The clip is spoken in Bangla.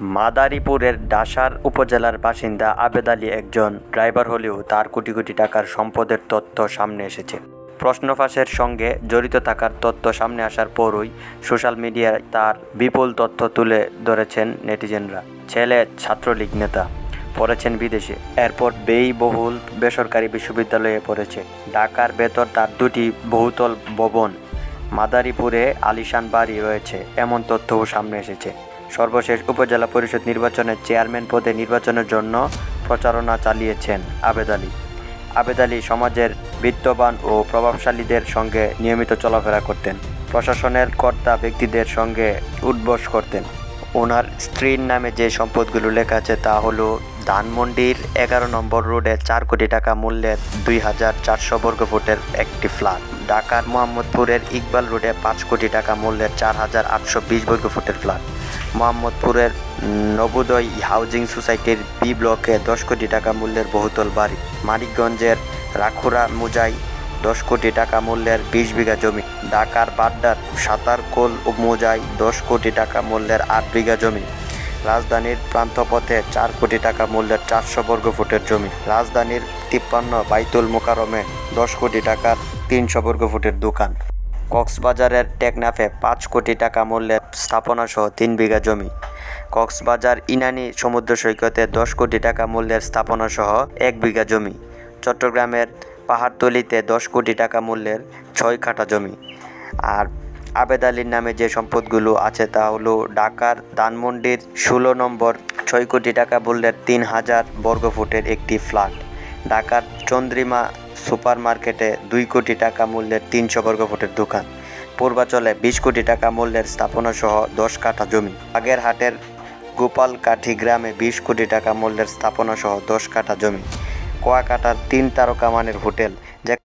মাদারীপুরের ডাসার উপজেলার বাসিন্দা আবেদ আলী একজন ড্রাইভার হলেও তার কোটি কোটি টাকার সম্পদের তথ্য সামনে এসেছে। প্রশ্ন ফাঁসের সঙ্গে জড়িত থাকার তথ্য সামনে আসার পরই সোশ্যাল মিডিয়ায় তার বিপুল তথ্য তুলে ধরেছেন নেটিজেনরা। ছেলে ছাত্রলীগ নেতা, পড়েছেন বিদেশে, এরপর ব্যয়বহুল বেসরকারি বিশ্ববিদ্যালয়ে পড়েছে। ঢাকার ভেতর তার দুটি বহুতল ভবন, মাদারীপুরে আলিশান বাড়ি রয়েছে, এমন তথ্যও সামনে এসেছে। সর্বশেষ উপজেলা পরিষদ নির্বাচনের চেয়ারম্যান পদে নির্বাচনের জন্য প্রচারণা চালিয়েছেন আবেদ আলী। আবেদ আলী সমাজের বিত্তবান ও প্রভাবশালীদের সঙ্গে নিয়মিত চলাফেরা করতেন, প্রশাসনের কর্তা ব্যক্তিদের সঙ্গে উঠবস করতেন। ওনার স্ত্রীর নামে যে সম্পদগুলো লেখা আছে তা হলো ধানমন্ডির 11 নম্বর রোডে 4 কোটি টাকা মূল্যের 2400 বর্গফুটের একটি ফ্ল্যাট, ঢাকার মোহাম্মদপুরের ইকবাল রোডে 5 কোটি টাকা মূল্যের 4820 বর্গফুটের ফ্ল্যাট, মোহাম্মদপুরের নবোদয় হাউজিং সোসাইটির বি ব্লকে 10 কোটি টাকা মূল্যের বহুতল বাড়ি, মানিকগঞ্জের রাখুরা মুজাই 10 কোটি টাকা মূল্যের 20 বিঘা জমি, ঢাকার বাড্ডার সাতারকোল মুজাই 10 কোটি টাকা মূল্যের 8 বিঘা জমি, রাজধানীর প্রান্তপথে 4 কোটি টাকা মূল্যের 400 বর্গফুটের জমি, রাজধানীর 53 বাইতুল মোকাররমে 10 কোটি টাকার 300 বর্গফুটের দোকান, কক্সবাজারের টেকনাফে 5 কোটি টাকা মূল্যের স্থাপনাসহ 3 বিঘা জমি, কক্সবাজার ইনানি সমুদ্র সৈকতে 10 কোটি টাকা মূল্যের স্থাপনাসহ 1 বিঘা জমি, চট্টগ্রামের পাহাড়তলীতে 10 কোটি টাকা মূল্যের 6 কাঠা জমি। আর আবেদ আলীর নামে যে সম্পদগুলো আছে তা হলো ঢাকার ধানমন্ডির 16 নম্বর 6 কোটি টাকা মূল্যের 3000 বর্গফুটের একটি ফ্ল্যাট, ঢাকার চন্দ্রিমা সুপার মার্কেটে 2 কোটি টাকা মূল্যের 300 বর্গফুটের দোকান, পূর্বাচলে 20 কোটি টাকা মূল্যের স্থাপনাসহ 10 কাঠা জমি, বাগেরহাটের গোপালকাঠি গ্রামে 20 কোটি টাকা মূল্যের স্থাপনাসহ 10 কাঠা জমি, কুয়াকাটার 3 তারকা মানের হোটেল